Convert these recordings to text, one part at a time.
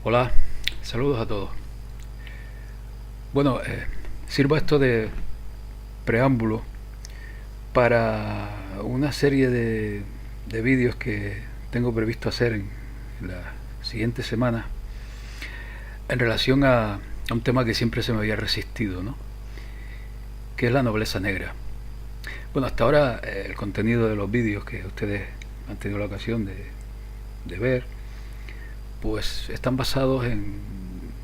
Hola, saludos a todos. Bueno, sirva esto de preámbulo para una serie de vídeos que tengo previsto hacer en la siguiente semana en relación a un tema que siempre se me había resistido, ¿no? Que es la nobleza negra. Bueno, hasta ahora el contenido de los vídeos que ustedes han tenido la ocasión de ver, pues están basados en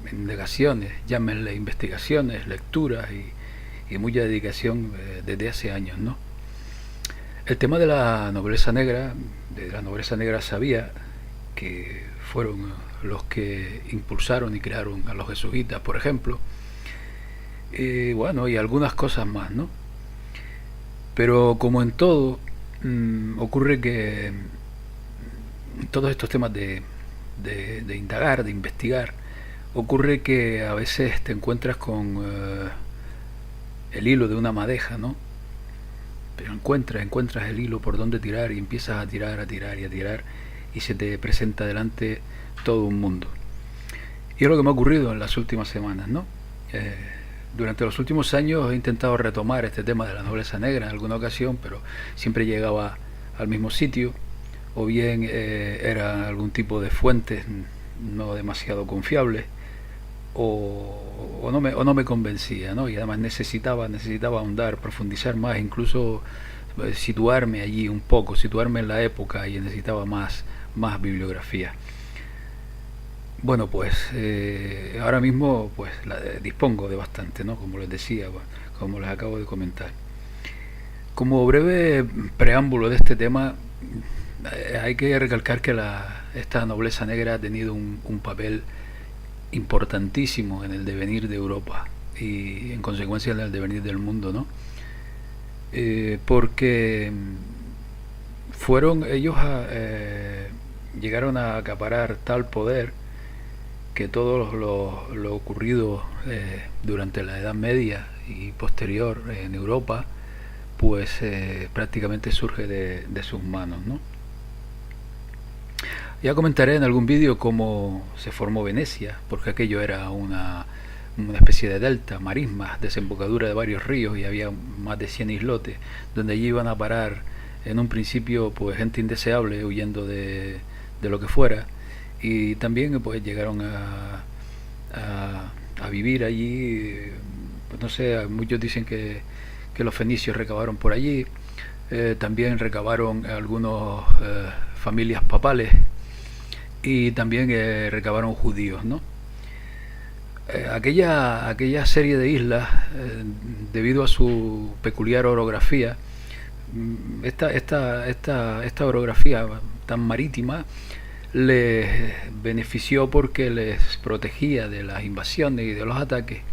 indagaciones, llámenle investigaciones, lecturas y mucha dedicación desde hace años, ¿no? El tema de la nobleza negra sabía que fueron los que impulsaron y crearon a los jesuitas, por ejemplo, y bueno, y algunas cosas más, ¿no? Pero como en todo, ocurre que todos estos temas de indagar, de investigar, ocurre que a veces te encuentras con el hilo de una madeja, ¿no? Pero encuentras el hilo por donde tirar y empiezas a tirar, a tirar y a tirar y se te presenta delante todo un mundo. Y es lo que me ha ocurrido en las últimas semanas, ¿no? Eh, durante los últimos años he intentado retomar este tema de la nobleza negra en alguna ocasión, pero siempre llegaba al mismo sitio, o bien era algún tipo de fuentes no demasiado confiables, o no me convencía, ¿no? Y además necesitaba ahondar, profundizar más, incluso situarme allí un poco, situarme en la época y necesitaba más bibliografía. Bueno, pues ahora mismo pues dispongo de bastante, ¿no? Como les decía, bueno, como les acabo de comentar. Como breve preámbulo de este tema, hay que recalcar que esta nobleza negra ha tenido un papel importantísimo en el devenir de Europa y en consecuencia en el devenir del mundo, ¿no? Porque fueron ellos llegaron a acaparar tal poder que todo lo ocurrido durante la Edad Media y posterior en Europa pues prácticamente surge de sus manos, ¿no? Ya comentaré en algún vídeo cómo se formó Venecia, porque aquello era una especie de delta, marismas, desembocadura de varios ríos y había más de 100 islotes, donde allí iban a parar en un principio pues gente indeseable huyendo de lo que fuera y también pues llegaron a vivir allí, pues no sé, muchos dicen que los fenicios recabaron por allí, también recabaron algunos familias papales y también recabaron judíos, ¿no? Aquella serie de islas, debido a su peculiar orografía, esta orografía tan marítima les benefició porque les protegía de las invasiones y de los ataques,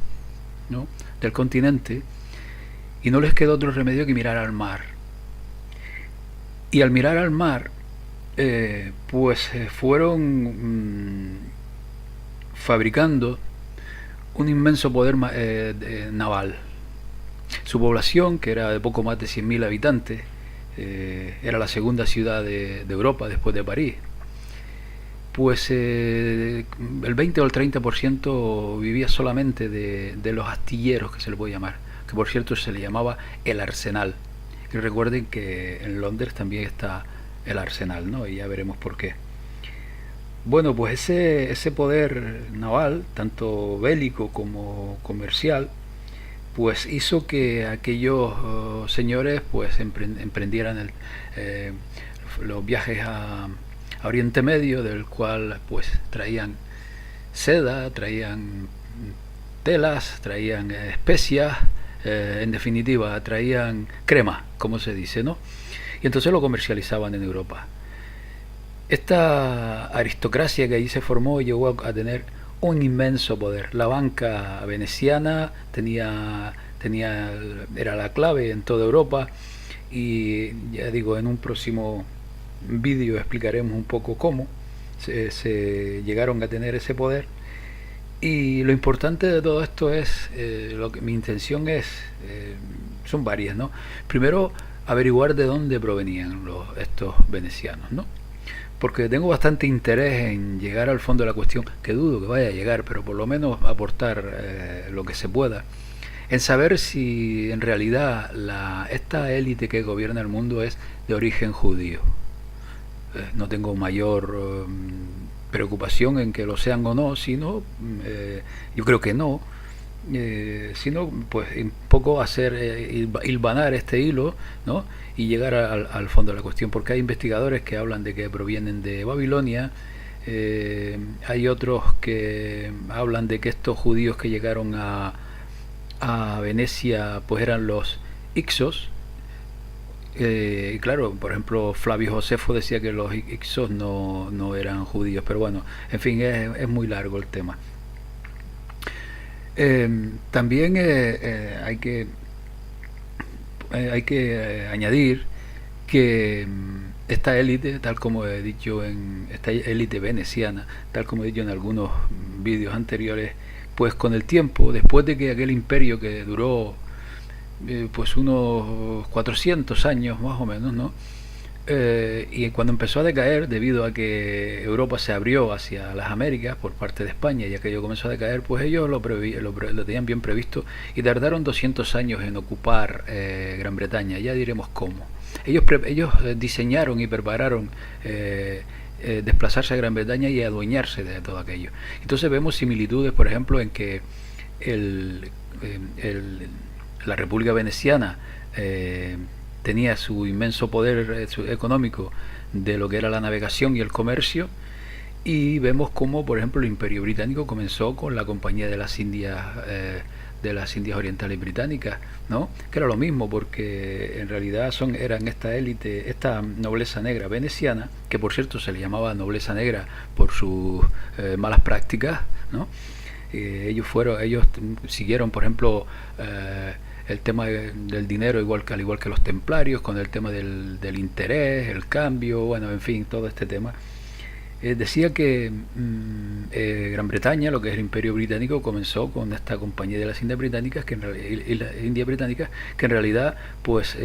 ¿no? Del continente y no les quedó otro remedio que mirar al mar. Y al mirar al mar, pues fueron fabricando un inmenso poder naval. Su población, que era de poco más de 100.000 habitantes, era la segunda ciudad de Europa después de París. Pues el 20 o el 30% vivía solamente de los astilleros, que se le puede llamar, que por cierto se le llamaba el arsenal. Y recuerden que en Londres también está el arsenal, ¿no? Y ya veremos por qué. Bueno, pues ese poder naval, tanto bélico como comercial, pues hizo que aquellos señores pues emprendieran los viajes a Oriente Medio, del cual pues traían seda, traían telas, traían especias, en definitiva traían crema, como se dice, ¿no? Y entonces lo comercializaban en Europa. Esta aristocracia que allí se formó llegó a tener un inmenso poder. La banca veneciana era la clave en toda Europa y ya digo, en un próximo vídeo explicaremos un poco cómo se llegaron a tener ese poder. Y lo importante de todo esto es, mi intención es, son varias, ¿no? Primero, averiguar de dónde provenían estos venecianos, ¿no? porque tengo bastante interés en llegar al fondo de la cuestión, que dudo que vaya a llegar, pero por lo menos aportar lo que se pueda, en saber si en realidad esta élite que gobierna el mundo es de origen judío. No tengo mayor preocupación en que lo sean o no, sino yo creo que no, sino pues un poco hacer hilvanar este hilo, ¿no? Y llegar al fondo de la cuestión, porque hay investigadores que hablan de que provienen de Babilonia, hay otros que hablan de que estos judíos que llegaron a Venecia pues eran los Ixos. Claro, por ejemplo, Flavio Josefo decía que los Ixos no eran judíos, pero bueno, en fin, es muy largo el tema. También hay que añadir que esta élite, tal como he dicho esta élite veneciana, tal como he dicho en algunos vídeos anteriores, pues con el tiempo, después de que aquel imperio que duró pues unos 400 años más o menos, ¿no? Y cuando empezó a decaer, debido a que Europa se abrió hacia las Américas por parte de España y aquello comenzó a decaer, pues ellos lo tenían bien previsto y tardaron 200 años en ocupar Gran Bretaña, ya diremos cómo. Ellos diseñaron y prepararon desplazarse a Gran Bretaña y adueñarse de todo aquello. Entonces vemos similitudes, por ejemplo, en que el, el, la República Veneciana tenía su inmenso poder económico de lo que era la navegación y el comercio, y vemos cómo, por ejemplo, el Imperio Británico comenzó con la Compañía de las Indias Orientales Británicas, ¿no? Que era lo mismo, porque en realidad eran esta élite, esta nobleza negra veneciana, que por cierto se le llamaba nobleza negra por sus malas prácticas, ¿no? Ellos siguieron, por ejemplo, el tema del dinero al igual que los templarios, con el tema del interés, el cambio, bueno, en fin, todo este tema. Decía que Gran Bretaña, lo que es el Imperio Británico, comenzó con esta Compañía de las Indias Británicas, que en realidad pues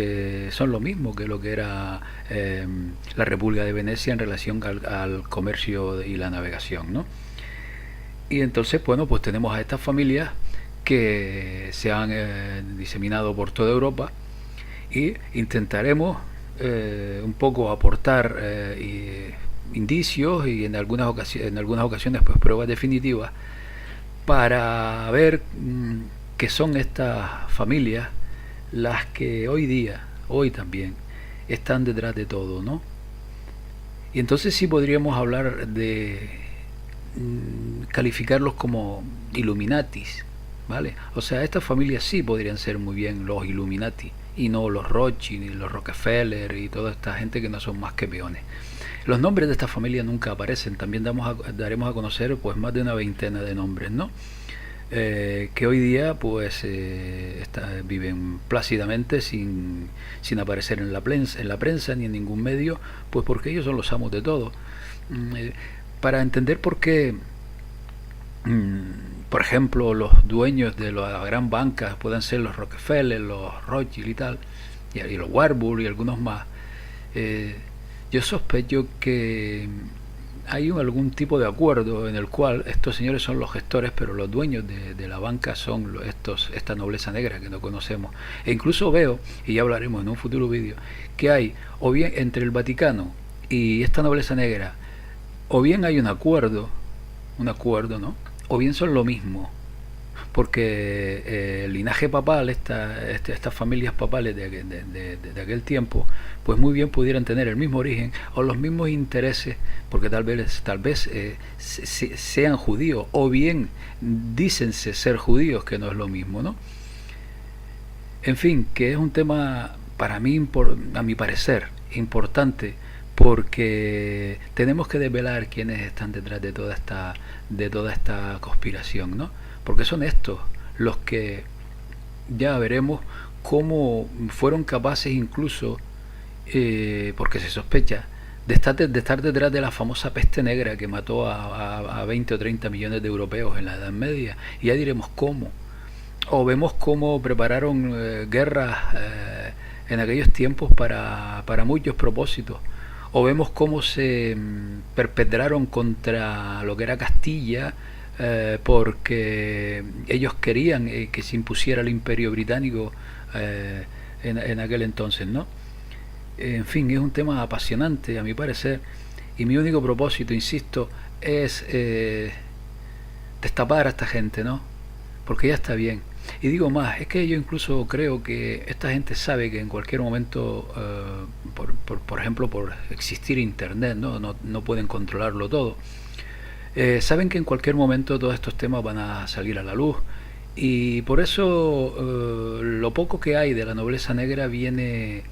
son lo mismo que lo que era la República de Venecia en relación al comercio y la navegación, ¿no? Y entonces, bueno, pues tenemos a estas familias que se han diseminado por toda Europa, y intentaremos un poco aportar indicios y en algunas ocasiones pues pruebas definitivas para ver que son estas familias las que hoy también están detrás de todo, ¿no? Y entonces sí podríamos hablar de calificarlos como Illuminatis, ¿vale? O sea, estas familias sí podrían ser muy bien los Illuminati y no los Rothschild ni los Rockefeller y toda esta gente que no son más que peones. Los nombres de esta familia nunca aparecen. También daremos a conocer pues más de una veintena de nombres, ¿no? Que hoy día pues viven plácidamente sin aparecer en la prensa ni en ningún medio, pues porque ellos son los amos de todo. Para entender por qué por ejemplo, los dueños de las gran bancas pueden ser los Rockefeller, los Rothschild y tal, y los Warburg y algunos más. Yo sospecho que hay algún tipo de acuerdo en el cual estos señores son los gestores, pero los dueños de la banca son esta nobleza negra que no conocemos. E incluso veo, y ya hablaremos en un futuro vídeo, que hay, o bien entre el Vaticano y esta nobleza negra, o bien hay un acuerdo, ¿no? O bien son lo mismo, porque el linaje papal, estas familias papales de aquel tiempo, pues muy bien pudieran tener el mismo origen o los mismos intereses, porque tal vez sean judíos, o bien dícense ser judíos, que no es lo mismo, ¿no? En fin, que es un tema para mí, a mi parecer, importante, porque tenemos que desvelar quiénes están detrás de toda esta conspiración, ¿no? Porque son estos los que ya veremos cómo fueron capaces incluso, porque se sospecha, de estar detrás de la famosa peste negra que mató a 20 o 30 millones de europeos en la Edad Media, y ya diremos cómo. O vemos cómo prepararon guerras en aquellos tiempos para muchos propósitos. o vemos cómo se perpetraron contra lo que era Castilla, porque ellos querían que se impusiera el imperio británico en aquel entonces, ¿no? En fin, es un tema apasionante a mi parecer, y mi único propósito, insisto, es destapar a esta gente, ¿no? Porque ya está bien. Y digo más, es que yo incluso creo que esta gente sabe que en cualquier momento, por ejemplo, por existir Internet, no pueden controlarlo todo. Saben que en cualquier momento todos estos temas van a salir a la luz. Y por eso lo poco que hay de la nobleza negra viene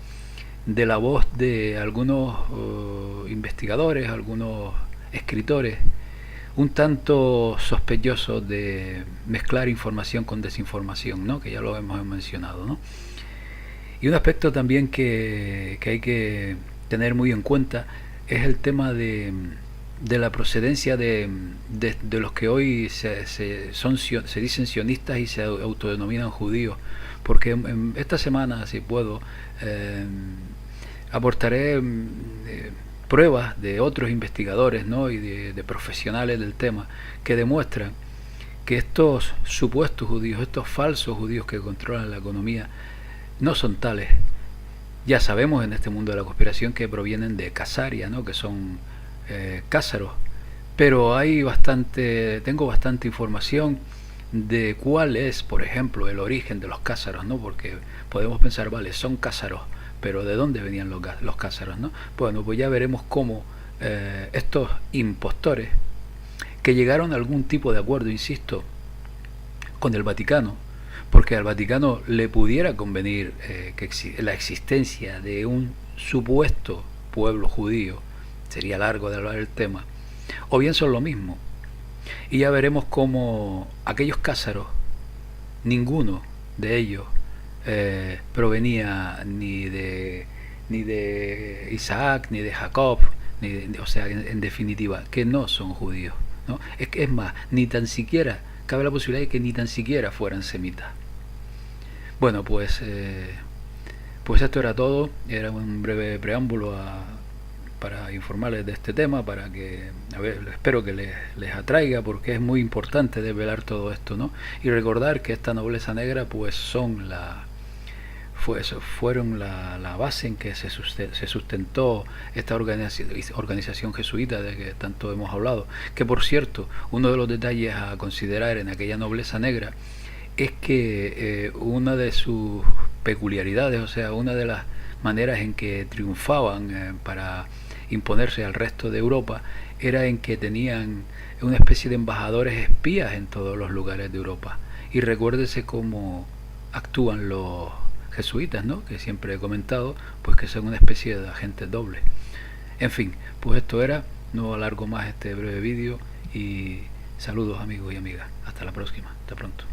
de la voz de algunos investigadores, algunos escritores, un tanto sospechosos de mezclar información con desinformación, ¿no? Que ya lo hemos mencionado, ¿no? Y un aspecto también que hay que tener muy en cuenta es el tema de la procedencia de los que hoy se dicen sionistas y se autodenominan judíos, porque esta semana, si puedo, aportaré pruebas de otros investigadores, ¿no? Y de profesionales del tema que demuestran que estos supuestos judíos, estos falsos judíos que controlan la economía, no son tales. Ya sabemos en este mundo de la conspiración que provienen de Casaria, ¿no? Que son cázaros, pero tengo bastante información de cuál es, por ejemplo, el origen de los cázaros, ¿no? Porque podemos pensar, vale, son cázaros, pero ¿de dónde venían los cázaros, no? Bueno, pues ya veremos cómo estos impostores, que llegaron a algún tipo de acuerdo, insisto, con el Vaticano, porque al Vaticano le pudiera convenir la existencia de un supuesto pueblo judío, sería largo de hablar el tema, o bien son lo mismo. Y ya veremos cómo aquellos cázaros, ninguno de ellos provenía ni de Isaac, ni de Jacob, o sea, en definitiva, que no son judíos, ¿no? Es más, ni tan siquiera, cabe la posibilidad de que ni tan siquiera fueran semitas. Bueno, pues esto era todo, era un breve preámbulo para informarles de este tema, para que, a ver, espero que les atraiga, porque es muy importante desvelar todo esto, ¿no? Y recordar que esta nobleza negra pues fueron la base en que se sustentó esta organización jesuita de que tanto hemos hablado, que por cierto, uno de los detalles a considerar en aquella nobleza negra es que una de sus peculiaridades, o sea, una de las maneras en que triunfaban para imponerse al resto de Europa, era en que tenían una especie de embajadores espías en todos los lugares de Europa. Y recuérdese cómo actúan los jesuitas, ¿no? Que siempre he comentado, pues que son una especie de agentes dobles. En fin, pues esto era, no alargo más este breve vídeo y saludos amigos y amigas. Hasta la próxima, hasta pronto.